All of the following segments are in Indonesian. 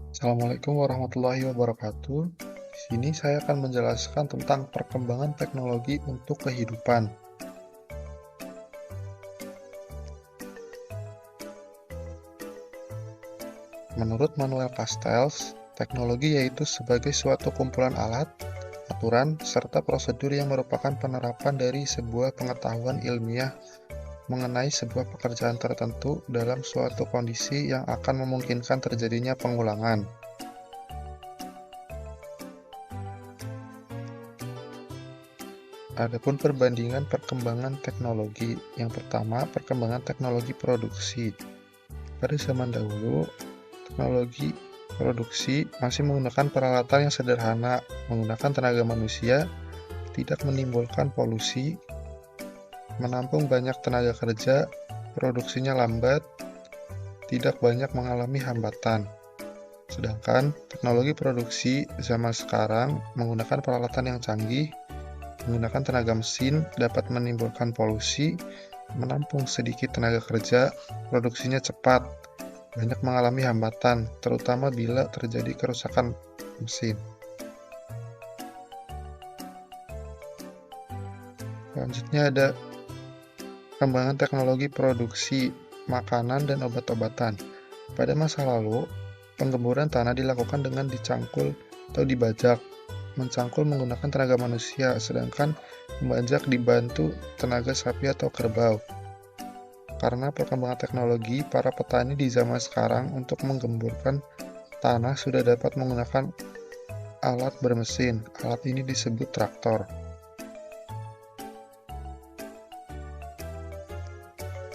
Assalamualaikum warahmatullahi wabarakatuh. Di sini saya akan menjelaskan tentang perkembangan teknologi untuk kehidupan. Menurut Manuel Castells, teknologi yaitu sebagai suatu kumpulan alat, aturan, serta prosedur yang merupakan penerapan dari sebuah pengetahuan ilmiah mengenai sebuah pekerjaan tertentu dalam suatu kondisi yang akan memungkinkan terjadinya pengulangan. Adapun perbandingan perkembangan teknologi, yang pertama, perkembangan teknologi produksi. Pada zaman dahulu, teknologi produksi masih menggunakan peralatan yang sederhana, menggunakan tenaga manusia, tidak menimbulkan polusi, menampung banyak tenaga kerja, produksinya lambat, tidak banyak mengalami hambatan. Sedangkan teknologi produksi zaman sekarang menggunakan peralatan yang canggih, menggunakan tenaga mesin, dapat menimbulkan polusi, menampung sedikit tenaga kerja, produksinya cepat, banyak mengalami hambatan, terutama bila terjadi kerusakan mesin. Selanjutnya ada perkembangan teknologi produksi makanan dan obat-obatan. Pada masa lalu, penggemburan tanah dilakukan dengan dicangkul atau dibajak. Mencangkul menggunakan tenaga manusia, sedangkan membajak dibantu tenaga sapi atau kerbau. Karena perkembangan teknologi, para petani di zaman sekarang untuk menggemburkan tanah sudah dapat menggunakan alat bermesin. Alat ini disebut traktor.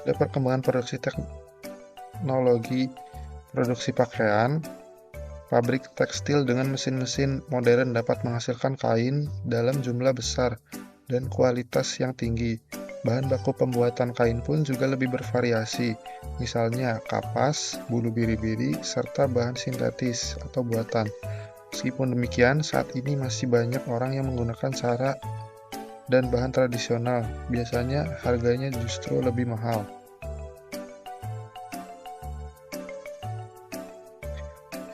Ada perkembangan produksi teknologi produksi pakaian. Pabrik tekstil dengan mesin-mesin modern dapat menghasilkan kain dalam jumlah besar dan kualitas yang tinggi. Bahan baku pembuatan kain pun juga lebih bervariasi, misalnya kapas, bulu biri-biri, serta bahan sintetis atau buatan. Meskipun demikian, saat ini masih banyak orang yang menggunakan cara dan bahan tradisional, biasanya harganya justru lebih mahal.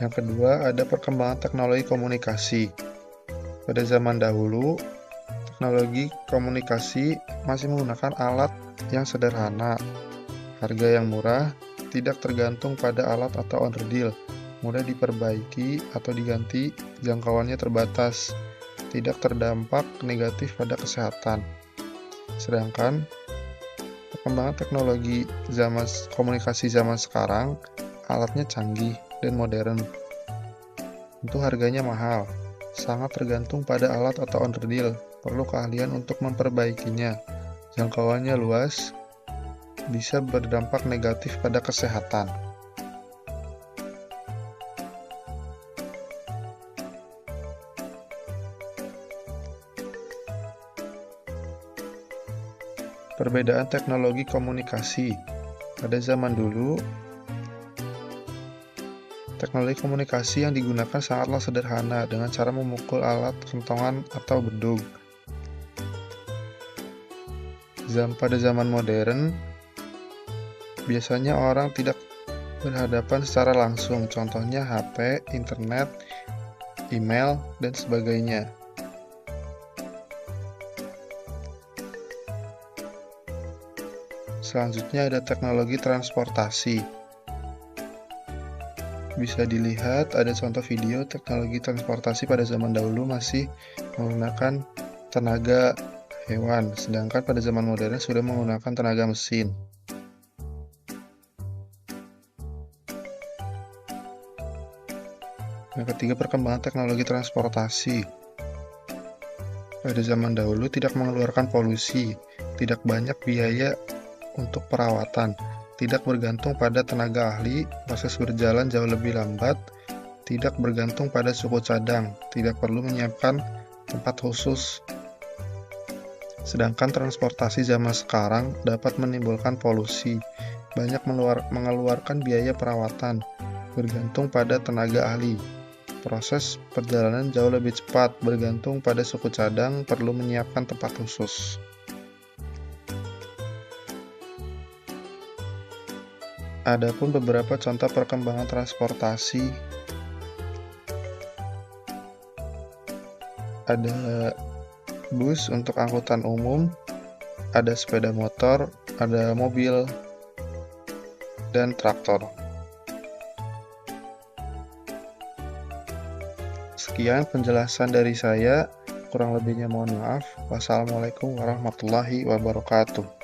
Yang kedua, ada perkembangan teknologi komunikasi. Pada zaman dahulu, teknologi komunikasi masih menggunakan alat yang sederhana, harga yang murah, tidak tergantung pada alat atau onderdil, mudah diperbaiki atau diganti, jangkauannya terbatas, tidak terdampak negatif pada kesehatan. Sedangkan perkembangan teknologi komunikasi zaman sekarang, alatnya canggih dan modern. Tentu harganya mahal, sangat tergantung pada alat atau onderdil, perlu keahlian untuk memperbaikinya. Jangkauannya luas, bisa berdampak negatif pada kesehatan. Perbedaan teknologi komunikasi. Pada zaman dulu, teknologi komunikasi yang digunakan sangatlah sederhana dengan cara memukul alat kentongan atau bedug. Pada zaman modern, biasanya orang tidak berhadapan secara langsung, contohnya HP, internet, email, dan sebagainya. Selanjutnya ada teknologi transportasi. Bisa dilihat ada contoh video teknologi transportasi pada zaman dahulu masih menggunakan tenaga hewan, sedangkan pada zaman modern sudah menggunakan tenaga mesin. Yang ketiga, perkembangan teknologi transportasi. Pada zaman dahulu tidak mengeluarkan polusi, tidak banyak biaya untuk perawatan, tidak bergantung pada tenaga ahli, proses berjalan jauh lebih lambat, tidak bergantung pada suku cadang, tidak perlu menyiapkan tempat khusus. Sedangkan transportasi zaman sekarang dapat menimbulkan polusi, banyak mengeluarkan biaya perawatan, bergantung pada tenaga ahli. Proses perjalanan jauh lebih cepat, bergantung pada suku cadang, perlu menyiapkan tempat khusus. Adapun beberapa contoh perkembangan transportasi. ada bus untuk angkutan umum, ada sepeda motor, ada mobil, dan traktor. Sekian penjelasan dari saya, kurang lebihnya mohon maaf. Wassalamualaikum warahmatullahi wabarakatuh.